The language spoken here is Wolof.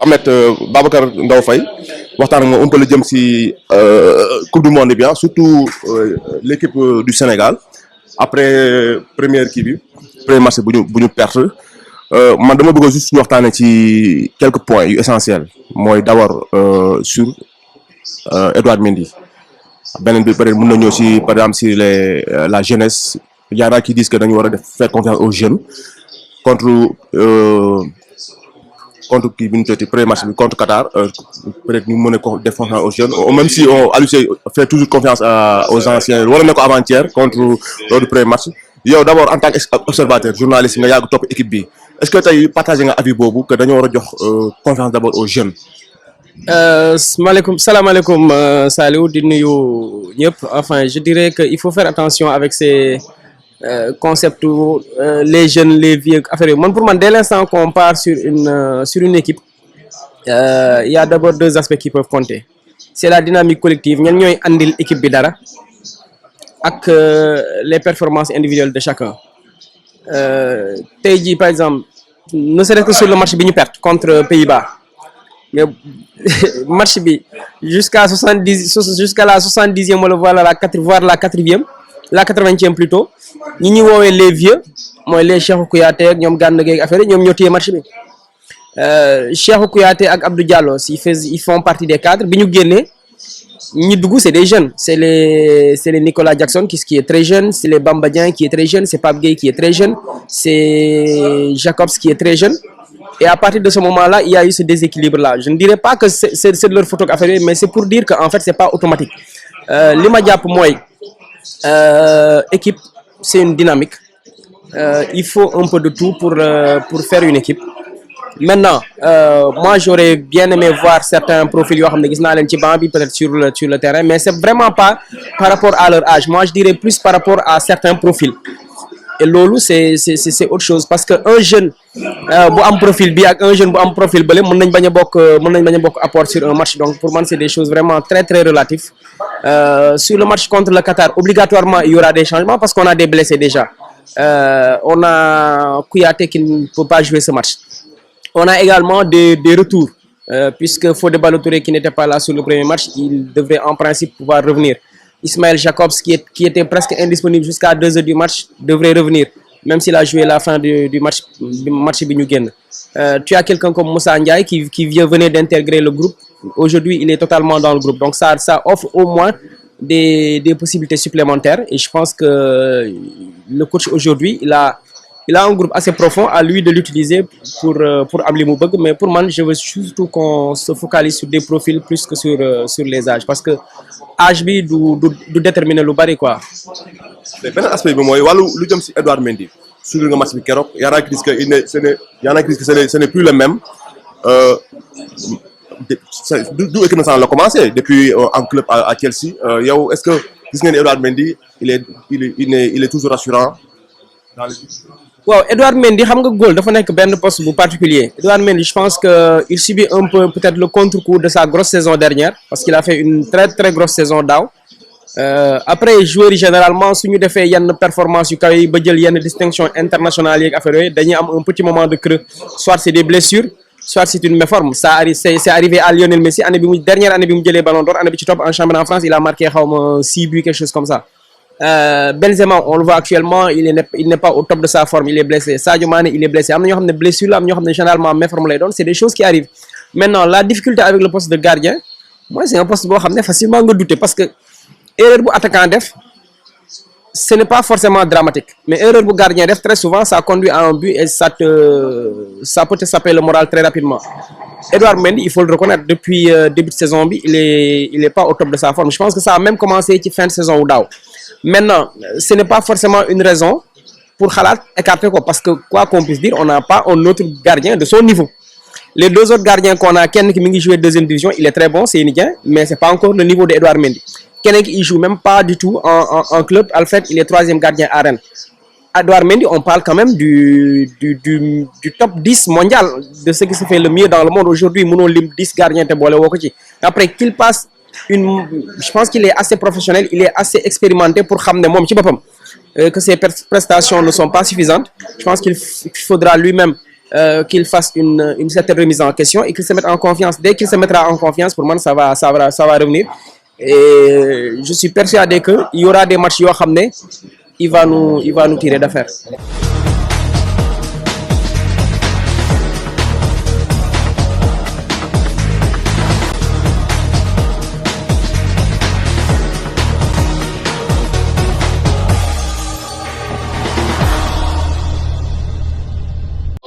Ahmed Babacar Ndao Faye waxtaan ak moom un peu la jëm si coupe du monde bi surtout l'équipe du Sénégal après première kii bi premier match bu ñu perte man dama bëgg juste ñu waxtaanee ci quelques points yu essentiels mooy d'abord sur Edouard Mendy beneen bi peut-être mën na ñëw si par exemple si la jeunesse y en a qui disent que dañu war a faire confiance aux jeunes contre kii bi ñu tuddati premier match bi contre Qatar peut-être ñu mën a def confiance aux jeunes même si Aliou Cissé fait toujours confiance aux anciens wala ne ko avant-hier contre loolu premier match yow d'abord en tant qu'observateur journaliste nga yàgg topp équipe bi est-ce que tey partagé nga avis boobu que dañoo war a jox confiance d'abord aux jeunes. salaamaaleykum Saliou di nuyu ñëpp enfin je dirais que il faut faire attention avec ces concepts les jeunes les vieux affaire yi man pour man dès l'instant qu'on part sur une équipe il y a d'abord deux aspects qui peuvent compter c'est la dynamique collective ñan ñooy andil équipe bi dara ak les performances individuelles de chacun tey jii par exemple ne serait-ce que sur le match bi ñu perte contre Pays-Bas mais match bi jusqu'à la 70e wala voire la 80e plutôt ñi ñuy woowee les vieux mooy les Cheikhou Kouyaté ak ñoom Gana Gueye affaire yi ñoom ñoo téye match bi Cheikhou Kouyaté ak Abdou Diallo ils font partie des cadres bi ñu génnee ñi dugg c'est des jeunes c'est les Nicolas Jackson qui est très jeune c'est les Bamba Dieng qui est très jeune c'est Pape Gueye qui est très jeune c'est Jacobs qui est très jeune. Et à partir de ce moment-là, il y a eu ce déséquilibre-là. Je ne dirais pas que c'est de leur photo affaire, mais c'est pour dire qu'en fait, c'est pas automatique. L'imadiap, moi, équipe, c'est une dynamique. Il faut un peu de tout pour faire une équipe. Maintenant, moi, j'aurais bien aimé voir certains profils, peut-être sur le terrain, mais c'est vraiment pas par rapport à leur âge. Moi, je dirais plus par rapport à certains profils. Et loolu c'est autre chose parce que un jeune bu am profil bi ak un jeune bu am profil bële mën nañ bañ a bokk apport sur un match donc pour moi c'est des choses vraiment très très relatives sur le match contre le Qatar obligatoirement il y aura des changements parce qu'on a des blessés déjà on a Kouyaté qui ne peut pas jouer ce match on a également des retours puisque Fodé Ballo-Touré qui n'était pas là sur le premier match il devrait en principe pouvoir revenir Ismaël Jacobs qui était presque indisponible jusqu'à 2 heures du match devrait revenir même s'il a joué la fin du match bi ñu génn tu as quelqu'un comme Moussa Ndiaye qui venait d'intégrer le groupe aujourd'hui il est totalement dans le groupe donc ça offre au moins des possibilités supplémentaires et je pense que le coach aujourd'hui il a un groupe assez profond à lui de l'utiliser pour am li mu bëgg mais pour man je veux surtout qu'on se focalise sur des profils plus que sur les âges parce que âge bi du déterminer lu bari quoi. beneen aspect bi mooy wàllu lu jëm si Edouard Mendy suivre nga match bi keroog y en a qui disent que ce n'est plus le même du équipe nationale la commencé depuis en club à Chelsea yow est-ce que gis nga ni Edouard Mendy il est toujours rassurant dans l'équipe. waaw Edouard Mendy xam nga góol dafa nekk benn poste bu particulier Edouard Mendy je pense que il subit un peu peut-être le contre-coup de sa grosse saison dernière parce qu'il a fait une très très grosse saison daaw après joueurs yi généralement suñu defee yenn performance yu kaw yi ba jël yenn distinction internationale yeeg affaire yooyu dañuy am un petit moment de creux soit c'est des blessures soit c'est une méforme c'est arrivé à Lionel Messi dernière année bi mu jëlee Ballon d'Or année bi ci topp en championnat en France il a marqué xawma 6 buts quelque chose comme ça. Benzema on le voit actuellement il n'est pas au top de sa forme il est blessé Sadio Mané il est blessé am na ñoo xam ne blessure la am ñoo xam ne généralement méforme lay doon c'est des choses qui arrivent maintenant la difficulté avec le poste de gardien moi c'est un poste boo xam ne facilement nga douter parce que erreur bu attaquant def ce n'est pas forcément dramatique mais erreur bu gardien def très souvent ça conduit à un but et ça peut te saper le moral très rapidement Edouard Mendy il faut le reconnaître depuis début de saison bi il est pas au top de sa forme je pense que ça a même commencé ci fin de saison wu daaw maintenant ce n'est pas forcément une raison pour xalaat écarter ko parce que quoi qu'on puisse dire on n'a pas un autre gardien de son niveau les deux autres gardiens qu'on a kenn ki mi ngi jouer deuxième division il est très bon Seny Dieng mais c'est pas encore le niveau de Edouard Mendy keneen ki il joue même pas du tout en club en fait il est troisième gardien à Rennes Edouard Mendy on parle quand même du top 10 mondial de ce qui se fait le mieux dans le monde aujourd'hui mënoo lim 10 gardiens te boole woo ko ci après qu'il passe je pense qu'il est assez professionnel il est assez expérimenté pour xam ne moom ci boppam que ses prestations ne sont pas suffisantes je pense qu'il faudra lui-même qu'il fasse une certaine remise en question et qu'il se mette en confiance. Dès qu'il se mettra en confiance, pour moi, ça va revenir. Et je suis persuadé qu'il y aura des matchs, il va nous tirer d'affaire.